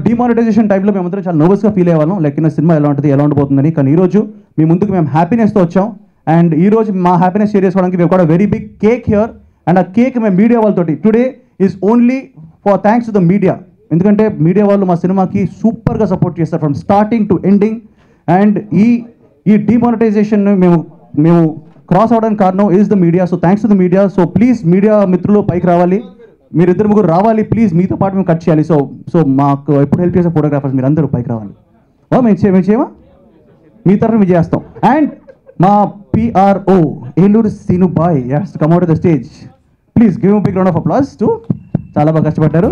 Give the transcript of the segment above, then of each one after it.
Demonetisation టైంలో మేమందరం చాలా నర్వస్గా ఫీల్ అయ్యేవాళ్ళం, లైక్ సినిమా ఎలా ఉంటుంది, ఎలా ఉండిపోతుందని. కానీ ఈరోజు మీ ముందుకు మేము హ్యాపీనెస్తో వచ్చాం. అండ్ ఈరోజు మా హ్యాపీనెస్ షేర్ చేసుకోవడానికి మేము కూడా very big cake here. And ఆ కేక్ మేము మీడియా వాళ్ళతోటి today is only for thanks to the media. ఎందుకంటే మీడియా వాళ్ళు మా సినిమాకి సూపర్గా సపోర్ట్ చేస్తారు from starting to ending. And ఈ డిమానిటైజేషన్ మేము క్రాస్ అవడానికి కారణం is the media. So thanks to the media. So please media మిత్రులు పైకి రావాలి, మీరు ఇద్దరు ముగ్గురు రావాలి ప్లీజ్, మీతో పాటు మేము కట్ చేయాలి. సో మాకు ఎప్పుడు హెల్ప్ చేసే ఫోటోగ్రాఫర్స్ మీరు అందరూ పైకి రావాలి. మేము చేయమా, మీ తరఫున మేము చేస్తాం. అండ్ మా PRO ఏలూరు సీను బాయ్ has to come out the stage. Please give a big round of applause to, చాలా బాగా కష్టపడ్డారు.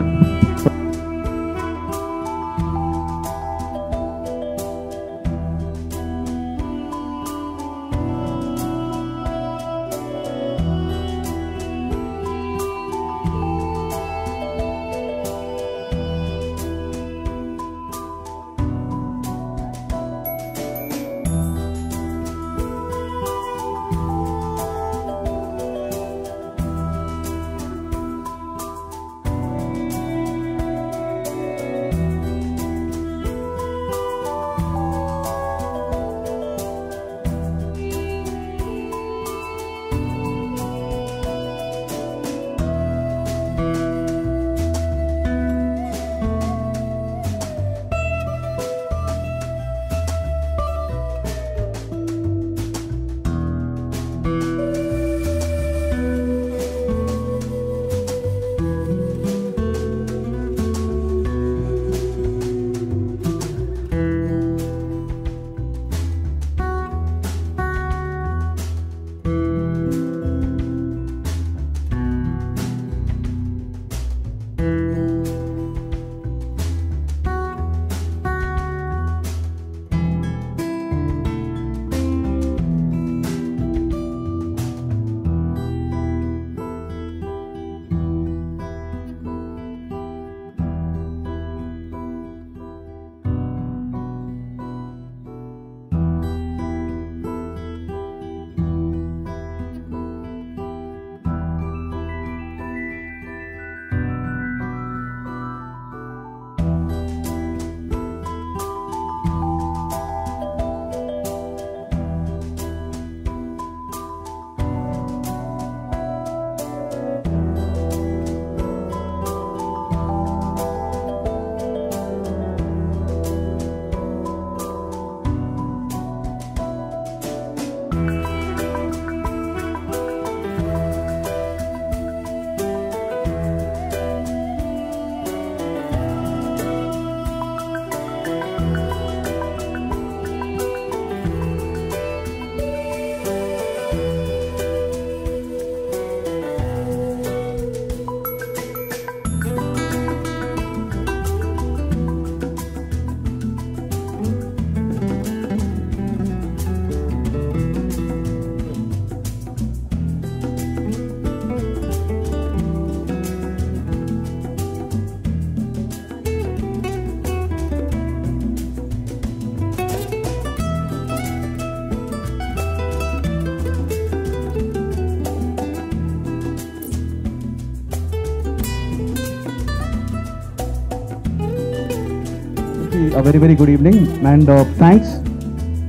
Very very good evening and thanks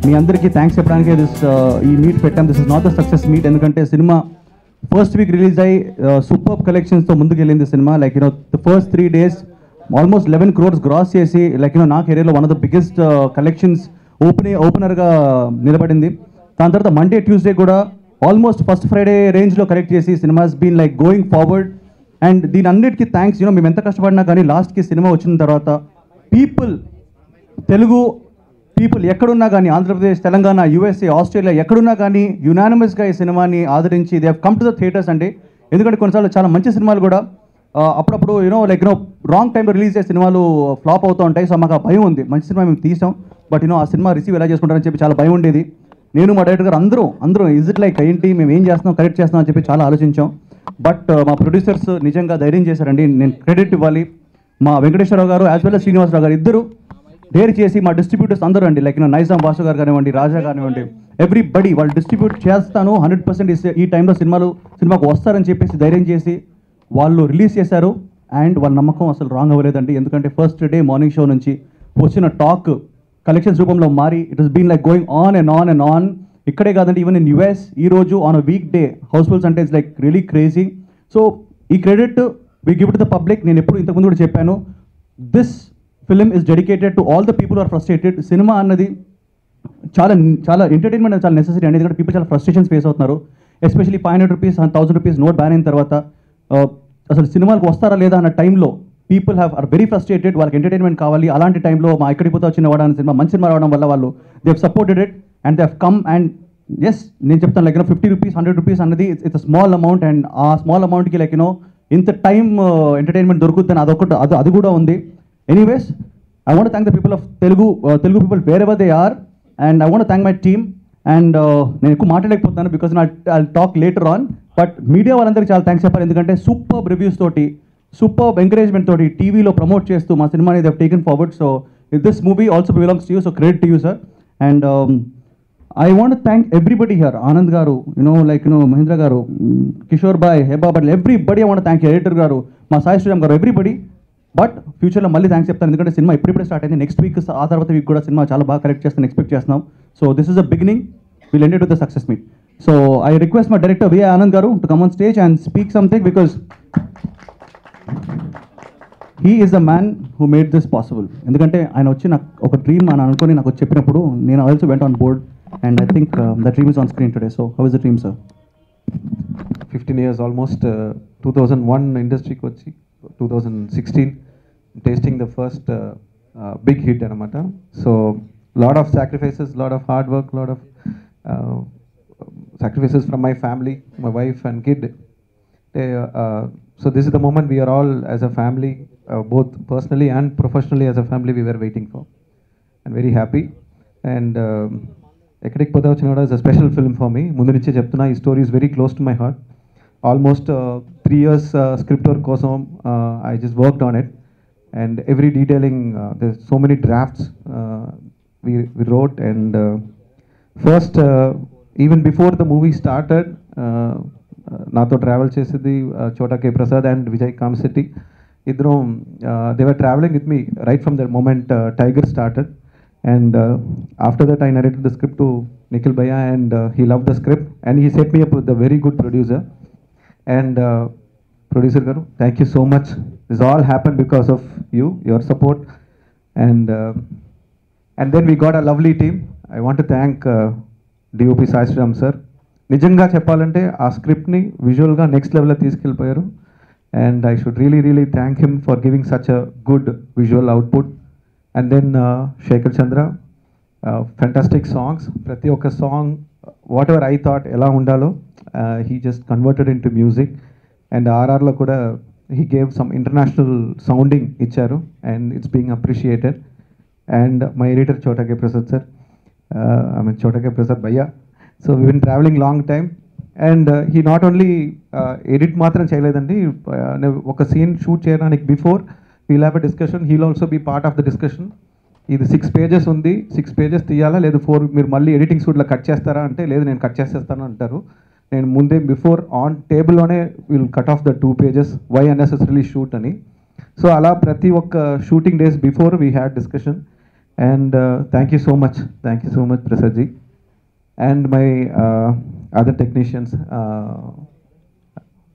మీ అందరికీ థ్యాంక్స్ చెప్పడానికి ఈ మీట్ పెట్టాం. This is not the success meet, ఎందుకంటే సినిమా ఫస్ట్ వీక్ రిలీజ్ అయ్యి సూపర్ కలెక్షన్స్తో ముందుకు వెళ్ళింది cinema. Like the first 3 days almost 11 crores gross చేసి లైక్ నా కెరీర్లో one of the biggest collections ఓపెనర్గా నిలబడింది. దాని తర్వాత మండే ట్యూస్డే కూడా ఆల్మోస్ట్ ఫస్ట్ ఫ్రైడే రేంజ్లో కలెక్ట్ చేసి cinemas been like going forward. And దీని అన్నిటికీ థ్యాంక్స్. మేము ఎంత కష్టపడినా కానీ లాస్ట్కి సినిమా వచ్చిన తర్వాత తెలుగు పీపుల్ ఎక్కడున్నా కానీ, ఆంధ్రప్రదేశ్, తెలంగాణ, USA, ఆస్ట్రేలియా ఎక్కడున్నా కానీ యునానిమస్గా ఈ సినిమాని ఆదరించి they have come to the theatres అండి. ఎందుకంటే కొన్నిసార్లు చాలా మంచి సినిమాలు కూడా అప్పుడప్పుడు రాంగ్ టైంలో రిలీజ్ చేసే సినిమాలు ఫ్లాప్ అవుతూ ఉంటాయి. సో మాకు ఆ భయం ఉంది. మంచి సినిమా మేము తీసాం, బట్ ఆ సినిమా రిసీవ్ ఎలా చేసుకుంటారని చెప్పి చాలా భయం ఉండేది. నేను మా డైరెక్టర్ గారు అందరూ ఇజ్ ఇట్ లైక్ ఏంటి, మేము ఏం చేస్తున్నాం, కరెక్ట్ చేస్తున్నాం అని చెప్పి చాలా ఆలోచించాం. బట్ మా ప్రొడ్యూసర్స్ నిజంగా ధైర్యం చేశారండి. నేను క్రెడిట్ ఇవ్వాలి. మా వెంకటేశ్వరరావు గారు యాజ్ వెల్ as శ్రీనివాసరావు గారు ఇద్దరు డేర్ చేసి, మా డిస్ట్రిబ్యూటర్స్ అందరూ అండి, లైక్ నైజాం బాసు గారు కానివ్వండి, రాజా కానివ్వండి, ఎవ్రీబడి వాళ్ళు డిస్ట్రిబ్యూట్ చేస్తాను 100% ఈ టైంలో సినిమాకు వస్తారని చెప్పేసి ధైర్యం చేసి వాళ్ళు రిలీజ్ చేశారు. అండ్ వాళ్ళ నమ్మకం అసలు రాంగ్ అవ్వలేదండి. ఎందుకంటే ఫస్ట్ డే మార్నింగ్ షో నుంచి వచ్చిన టాక్ కలెక్షన్స్ రూపంలో మారి it has been like going on and on and on. ఇక్కడే కాదండి, ఈవెన్ ఇన్ యూఎస్ ఈ రోజు on a weekday housefuls అంటే it's like really crazy. So ఈ credit we give to the public. నేను ఎప్పుడు ఇంతకుముందు కూడా చెప్పాను, this film is dedicated to all the people are frustrated. Cinema అన్నది చాలా చాలా ఎంటర్టైన్మెంట్ అనేది చాలా నెసెసరీ అనేది, ఎందుకంటే పీపుల్ చాలా ఫ్రస్ట్రేషన్స్ ఫేస్ అవుతున్నారు. Especially 500 rupees 1000 rupees note ban అయిన తర్వాత అసలు సినిమాలకు వస్తారా లేదా అన్న టైంలో పీపుల్ ఆర్ వెరీ ఫ్రస్ట్రేటెడ్. వాళ్ళకి ఎంటర్టైన్మెంట్ కావాలి. అలాంటి టైంలో మా ఎక్కడికి పోతా చిన్న వాడాని సినిమా మంచి సినిమా రావడం వల్ల వాళ్ళు they have supported it and they have come. And yes, నేను చెప్తాను లైక్ 50 రూపీస్ 100 రూపీస్ అన్నది ఇట్స్ స్మాల్ అమౌంట్. అండ్ ఆ స్మాల్ అమౌంట్కి లైక్ ఇంత టైం ఎంటర్టైన్మెంట్ దొరుకుతుందని అదొకటి అది కూడా ఉంది. Anyways, I want to thank the people of Telugu people wherever they are, and I want to thank my team. And నేను ఎక్కువ మాట్లాడలేకపోతున్నాను because I'll talk later on. But media వాళ్ళందరికీ చాలా థ్యాంక్స్ చెప్పాలి, ఎందుకంటే సూపర్ రివ్యూస్ తోటి super encouragement తోటి టీవీలో ప్రమోట్ చేస్తూ మా సినిమాని they have taken forward. So this movie also belongs to you, so credit to you sir. And I want to thank everybody here, Anand garu, Mahindra garu, Kishore bhai, Heba bhai, everybody. I want to thank editor garu, ma Sai Sriram garu, everybody. But ఫ్యూచర్లో మళ్ళీ thanks చెప్తాను, ఎందుకంటే cinema ఇప్పుడిప్పుడే start అయింది. Next week ఆ తర్వాత week కూడా cinema చాలా బాగా కరెక్ట్ చేస్తాను ఎక్స్పెక్ట్ చేస్తున్నాం. So this is a beginning, will end it with the success meet. So I request my director V A Anand garu to come on stage and speak something, because he is the man who made this possible. ఎందుకంటే ఆయన వచ్చి నాకు ఒక dream అని అనుకుని నాకు చెప్పినప్పుడు నేను also went on board and I think the dream is on screen today. So how is the dream sir? 15 years almost, 2001 ఇండస్ట్రీకి వచ్చి 2016 tasting the first big hit anamata. So lot of sacrifices, lot of hard work, lot of sacrifices from my family, my wife and kid. So this is the moment we are all as a family, both personally and professionally as a family, we were waiting for, and very happy. And Ekkadik Poda Vachinada is a special film for me. Mundu nunche cheptuna, ee story is very close to my heart. Almost 3 years script work kosam I just worked on it, and every detailing, there's so many drafts we wrote. And first, even before the movie started, nato travel chesedi Chota K Prasad and Vijay Kamsetti, idrom they were traveling with me right from the moment Tiger started. And after that I narrated the script to Nikhil Bhaiya, and he loved the script and he set me up with a very good producer. And producer garu, thank you so much. This all happened because of you, your support. And then we got a lovely team. I want to thank DOP Sai Sriram sir. నిజంగా చెప్పాలంటే ఆ స్క్రిప్ట్ని విజువల్గా next లెవెల్లో తీసుకెళ్ళిపోయారు. And I should really thank him for giving such a good visual output. And then Shekhar Chandra, fantastic songs. ప్రతి ఒక్క song whatever I thought ఎలా ఉండాలో he just converted into music. And RRలో కూడా he gave some international sounding ఇచ్చారు, and it's being appreciated. And my editor Chota K Prasad sir, Chota K Prasad Bhaiya. So we've been traveling long time, and he not only edit మాత్రం చేయలేదండి, ఒక scene shoot చేయడానికి before we'll have a discussion, he'll also be part of the discussion. ఇది 6 pages ఉంది, 6 pages తీయాలా లేదు 4 మీరు మళ్ళీ ఎడిటింగ్ షూట్లో కట్ చేస్తారా అంటే లేదు నేను కట్ చేసేస్తాను అంటారు. నేను ముందే బిఫోర్ ఆన్ టేబుల్లోనే will cut off the 2 pages, why unnecessarily shoot అని. సో అలా ప్రతి ఒక్క shooting days before we had discussion. And thank you so much Prasadji. And my other technicians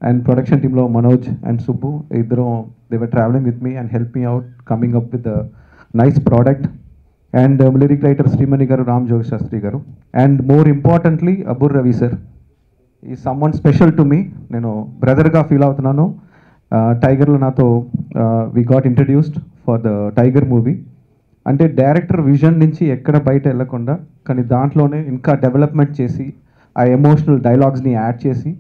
and production టీంలో మనోజ్ అండ్ సుబ్బు, ఇద్దరు they were travelling with me and help me out coming up with nice product. And lyric writer Srimani garu, Ram Jogi Sastry garu, and more importantly అబుర్ Ravi sir ఈ someone special to me. నేను బ్రదర్గా feel అవుతున్నాను. టైగర్లో నాతో we got introduced for the tiger movie. అంటే director vision నుంచి ఎక్కడ బయట వెళ్ళకుండా, కానీ దాంట్లోనే ఇంకా డెవలప్మెంట్ చేసి ఆ ఎమోషనల్ డైలాగ్స్ని యాడ్ చేసి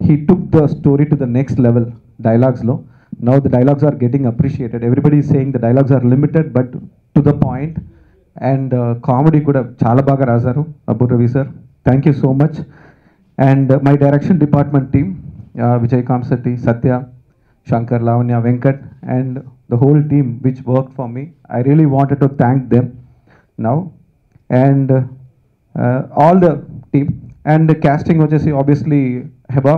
he took the story to the next level డైలాగ్స్లో. Now the dialogues are getting appreciated. Everybody is saying the dialogues are limited but to the point. And comedy కూడా చాలా బాగా రాశారు Abburi Ravi sir, thank you so much. And my direction department team, Vijay Kamsetti, Satya, Shankar, Lavanya, Venkat, and the whole team which worked for me. I really wanted to thank them now. And all the team. And the casting was just obviously Heba.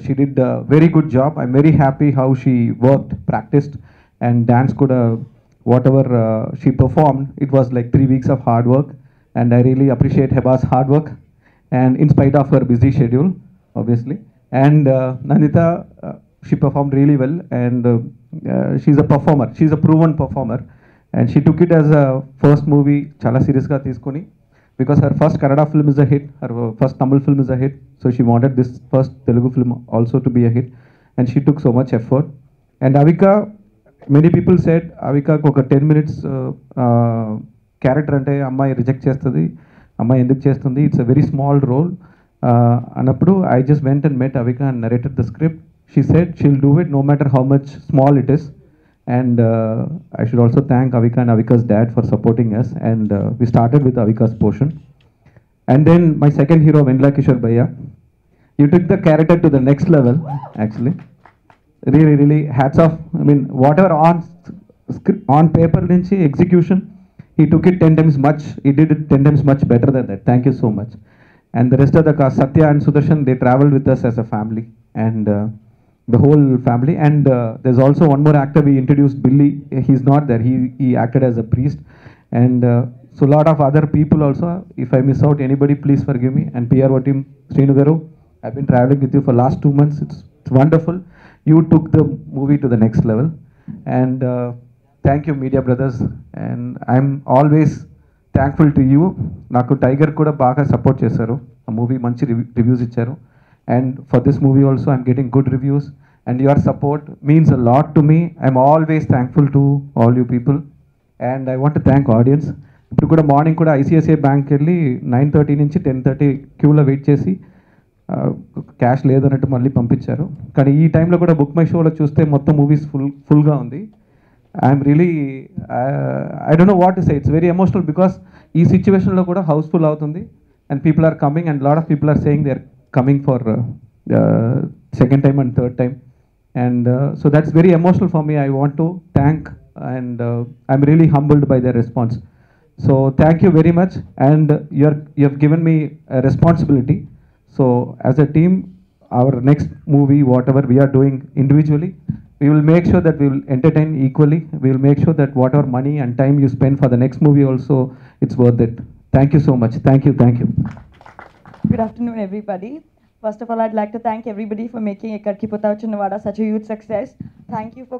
she did a very good job. I'm very happy how she worked, practiced, and dance could whatever she performed. It was like 3 weeks of hard work, and I really appreciate Heba's hard work, and in spite of her busy schedule, obviously. And Nandita, she performed really well, and she's a performer. She's a proven performer, and she took it as a first movie, chala serious ga తీసుకొని, because her first Kannada film is a hit, her first Tamil film is a hit, so she wanted this first Telugu film also to be a hit, and she took so much effort. And Avika, many people said Avika ఒక 10 minutes character అంటే అమ్మాయి reject చేస్తుంది, అమ్మాయి ఎందుకు చేస్తుంది, it's a very small role అన్నప్పుడు I just went and met Avika and narrated the script. She said she'll do it no matter how much small it is. And I should also thank Avika and Avika's dad for supporting us. And we started with Avika's portion. And then my second hero, Vendla Kishore Bhaiya, you took the character to the next level, actually. Really, really, hats off. I mean, whatever on paper, nunchi execution, he took it 10 times much. He did it 10 times much better than that. Thank you so much. And the rest of the cast, Satya and Sudarshan, they traveled with us as a family. And the whole family. And there's also one more actor we introduced, Billy. He's not there. He acted as a priest. And so a lot of other people also. If I miss out anybody, please forgive me. And PR team, Srinu Garu, I've been traveling with you for last 2 months. It's wonderful. You took the movie to the next level. And thank you, media brothers. And I'm always thankful to you. Naku Tiger kuda baga support chesaru. A movie manchi reviews icharu. And for this movie also, I'm getting good reviews. And your support means a lot to me. I'm always thankful to all you people. And I want to thank audience. ఇప్పుడు కూడా morning కూడా ICICI బ్యాంక్కి వెళ్ళి 9:30 నుంచి 10:30 క్యూలో wait చేసి cash లేదన్నట్టు మళ్ళీ పంపించారు. కానీ ఈ టైంలో కూడా బుక్ మై షోలో చూస్తే మొత్తం మూవీస్ ఫుల్గా ఉంది. I'm really I don't know what to say. It's very emotional because ఈ సిచ్యువేషన్లో కూడా హౌస్ఫుల్ అవుతుంది. And people are coming and lot of people are saying they are coming for second time and third time, and so that's very emotional for me. I want to thank, and I'm really humbled by their response. So thank you very much. And you have given me a responsibility. So as a team, our next movie, whatever we are doing individually, we will make sure that we will entertain equally. We will make sure that whatever money and time you spend for the next movie also, it's worth it. Thank you so much. Thank you. Good afternoon, everybody. First of all, I'd like to thank everybody for making Ekkadki Potavu Chinnavada such a huge success. Thank you for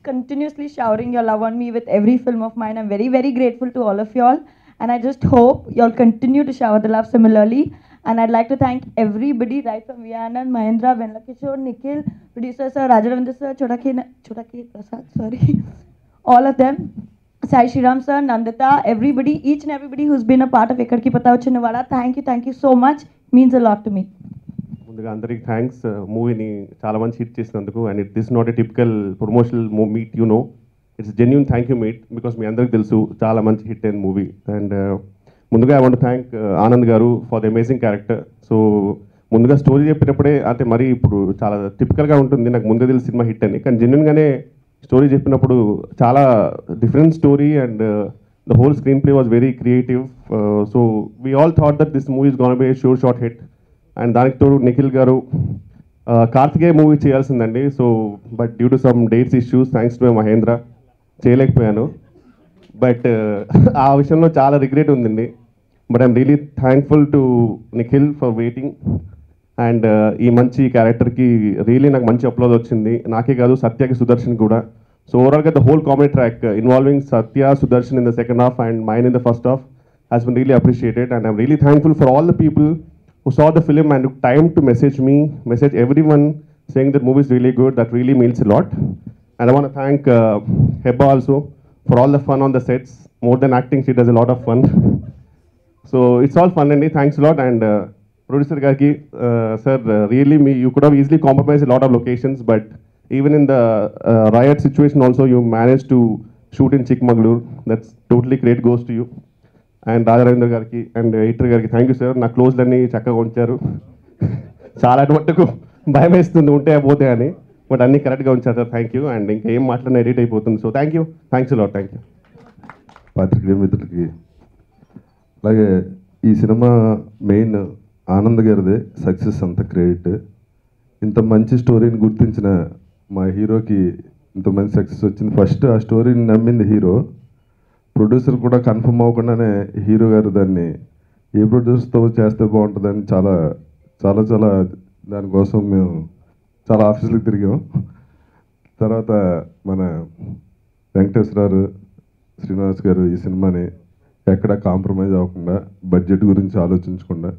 continuously showering your love on me with every film of mine. I'm very, very grateful to all of y'all. And I just hope y'all continue to shower the love similarly. And I'd like to thank everybody, right from Vianand, Mahendra, Vendla Kishore, Nikhil, producer sir, Rajaravindra sir, Chodaki Prasad, sorry. All of them. Sai Shriram sir, Nandita, everybody, each and everybody who's been a part of Ekkadki Potavu Chinnavada. Thank you so much. Means a lot to me. ముందుగా అందరికి thanks. మూవీని చాలా మంచి hit చేసినందుకు. And it this not a typical promotional meet, you know, it's genuine thank you meet, because మీ అందరికి తెలుసు చాలా మంచి హిట్ అయిన మూవీ. అండ్ ముందుగా I want thank Anand garu for the amazing character. So ముందుగా స్టోరీ చెప్పినప్పుడే అంటే మరి ఇప్పుడు చాలా టిపికల్గా ఉంటుంది, నాకు ముందే తెలిసి సినిమా హిట్ అని. కానీ జెన్యూన్గానే స్టోరీ చెప్పినప్పుడు చాలా different story and the whole screenplay was very creative. So we all thought that this movie is going to be a sure shot hit. And దానికి తోడు నిఖిల్ గారు కార్తికేయ మూవీ చేయాల్సిందండి. So but due to some dates issues, thanks to Mahendra, చేయలేకపోయాను. But ఆ విషయంలో చాలా regret ఉందండి. But I'm really thankful to Nikhil for waiting. And ఈ మంచి క్యారెక్టర్కి రియలీ నాకు మంచి అప్లోడ్ వచ్చింది. నాకే కాదు, సత్యకి, సుదర్శన్ కూడా. So overall, the whole comedy track involving Satya, Sudarshan in the second half and mine in the first half has been really appreciated. And I'm really thankful for all the people who saw the film and took time to message everyone saying that movie is really good. That really means a lot. And I want to thank Heba also for all the fun on the sets. More than acting, she does a lot of fun. So it's all fun, and thanks a lot. And producer Garki, sir, really you could have easily compromised a lot of locations, but even in the riot situation also, you managed to shoot in Chikmagalur. That's totally great, goes to you. And Rajaravindra Garki and Editor Garki, thank you sir. Na close lani chakkaga uncharu. Chaala matuku భయం వేస్తుంది ఉంటే పోతే అని, but అన్ని కరెక్ట్గా ఉంచారు sir. Thank you. And ఇంకా ఏం మాట్లాడినా ఎడిట్ అయిపోతుంది. So thank you, thanks lot, thank you. పాత్రికేయ మిత్రులకి, అలాగే ఈ సినిమా మెయిన్ ఆనంద్ గారిదే సక్సెస్ అంతా క్రెడిట్. ఇంత మంచి స్టోరీని గుర్తించిన మా హీరోకి ఇంత మంచి సక్సెస్ వచ్చింది. ఫస్ట్ ఆ స్టోరీని నమ్మింది హీరో. ప్రొడ్యూసర్ కూడా కన్ఫర్మ్ అవ్వకుండానే హీరో గారు దాన్ని ఏ ప్రొడ్యూసర్తో చేస్తే బాగుంటుందని చాలా చాలా చాలా దానికోసం మేము చాలా ఆఫీసులకు తిరిగాం. తర్వాత మన వెంకటేశ్వరరావు శ్రీనివాస్ గారు ఈ సినిమాని ఎక్కడ కాంప్రమైజ్ అవ్వకుండా బడ్జెట్ గురించి ఆలోచించకుండా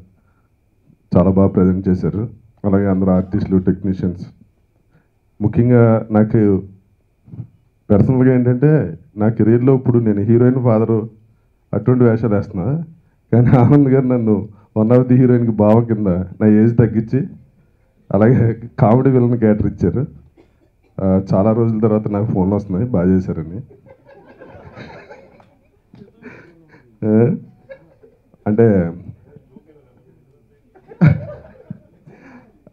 చాలా బాగా ప్రజెంట్ చేశారు. అలాగే అందరూ ఆర్టిస్టులు, టెక్నీషియన్స్. ముఖ్యంగా నాకు పర్సనల్గా ఏంటంటే నా కెరీర్లో ఇప్పుడు నేను హీరోయిన్ ఫాదరు అటువంటి వేషాలు వేస్తున్నా, కానీ ఆనంద్ గారు నన్ను వన్ ఆఫ్ ది హీరోయిన్కి బావ కింద నా ఏజ్ తగ్గించి అలాగే కామెడీ విలన్ క్యారెక్టర్ ఇచ్చారు. చాలా రోజుల తర్వాత నాకు ఫోన్లు వస్తున్నాయి బాగా చేశారని. అంటే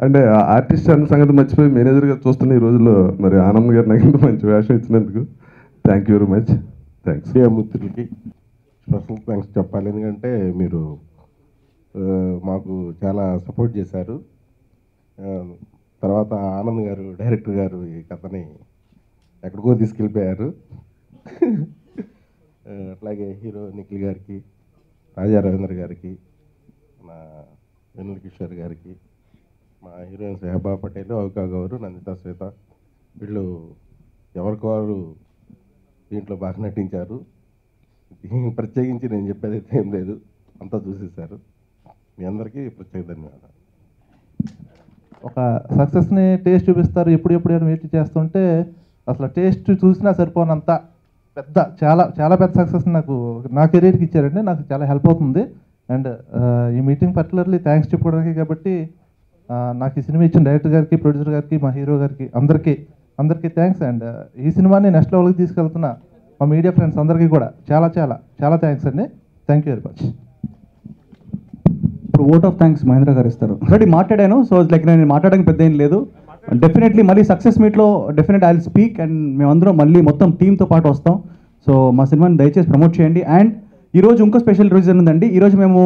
అంటే ఆర్టిస్ట్ అన్న సంగతి మర్చిపోయి మేనేజర్గా చూస్తున్న ఈ రోజుల్లో మరి ఆనంద్ గారు నాకు ఇంత మంచి వేషం ఇచ్చినందుకు thank you very much. Thanks. మిత్రులకి స్పెషల్ థ్యాంక్స్ చెప్పాలి, ఎందుకంటే మీరు మాకు చాలా సపోర్ట్ చేశారు. తర్వాత ఆనంద్ గారు, డైరెక్టర్ గారు ఈ కథని ఎక్కడికో తీసుకెళ్ళిపోయారు. అట్లాగే హీరో నిఖిల్ గారికి, రాజా రవీంద్ర గారికి, మా వెన్నెల కిషోర్ గారికి, మా హీరోయిన్స్ హెబా పటేల్, అవుకా గౌరు, నందితా శ్వేత, వీళ్ళు ఎవరికి వారు దీంట్లో బాగా నటించారు. ప్రత్యేకించి నేను చెప్పేది అయితే ఏం లేదు, అంతా చూసేశారు. మీ అందరికీ ప్రత్యేక ధన్యవాదాలు. ఒక సక్సెస్ని టేస్ట్ చూపిస్తారు, ఎప్పుడు అని వెయిట్ చేస్తుంటే అసలు టేస్ట్ చూసినా సరిపోనంత పెద్ద చాలా చాలా పెద్ద సక్సెస్ నాకు నా కెరీర్కి ఇచ్చారండి. నాకు చాలా హెల్ప్ అవుతుంది. అండ్ ఈ మీటింగ్ పర్టికులర్లీ థ్యాంక్స్ చెప్పుకోవడానికి. కాబట్టి నాకు ఈ సినిమా ఇచ్చిన డైరెక్టర్ గారికి, ప్రొడ్యూసర్ గారికి, మా హీరో గారికి అందరికీ థ్యాంక్స్. అండ్ ఈ సినిమాని నెక్స్ట్ లెవెల్కి తీసుకెళ్తున్న మా మీడియా ఫ్రెండ్స్ అందరికీ కూడా చాలా చాలా చాలా థ్యాంక్స్ అండి. Thank you very much. ఇప్పుడు ఓట్ ఆఫ్ థ్యాంక్స్ మహేంద్ర గారు ఇస్తారు. ఆల్రెడీ మాట్లాడాను, సో లైక్ నేను మాట్లాడడానికి పెద్ద ఏం లేదు. డెఫినెట్లీ మళ్ళీ సక్సెస్ మీట్లో definite I will speak and మేమందరం మళ్ళీ మొత్తం టీంతో పాటు వస్తాం. సో మా సినిమాని దయచేసి ప్రమోట్ చేయండి. అండ్ ఈరోజు ఇంకో స్పెషల్ రీజన్ ఉందండి. ఈరోజు మేము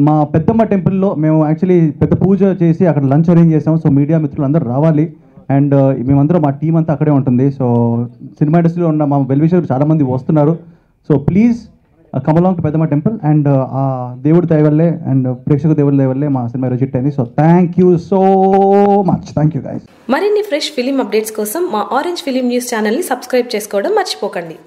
మా పెద్దమ్మ టెంపుల్లో మేము యాక్చువల్లీ పెద్ద పూజ చేసి అక్కడ లంచ్ అరేంజ్ చేసాం. సో మీడియా మిత్రులు అందరూ రావాలి. అండ్ మేమందరం మా టీం అంతా అక్కడే ఉంటుంది. సో సినిమా ఇండస్ట్రీలో ఉన్న మా వెల్విషర్ చాలామంది వస్తున్నారు. So please come along to పెద్దమ్మ టెంపుల్. అండ్ ఆ దేవుడి దయ వల్లే అండ్ ప్రేక్షక దేవుడి దయ వల్లే మా సినిమా ఈరోజు హిట్ అయింది. So thank you so much. Thank you guys. మరిన్ని ఫ్రెష్ ఫిలిం అప్డేట్స్ కోసం మా ఆరెంజ్ ఫిలిం న్యూస్ ఛానల్ని సబ్స్క్రైబ్ చేసుకోవడం మర్చిపోకండి.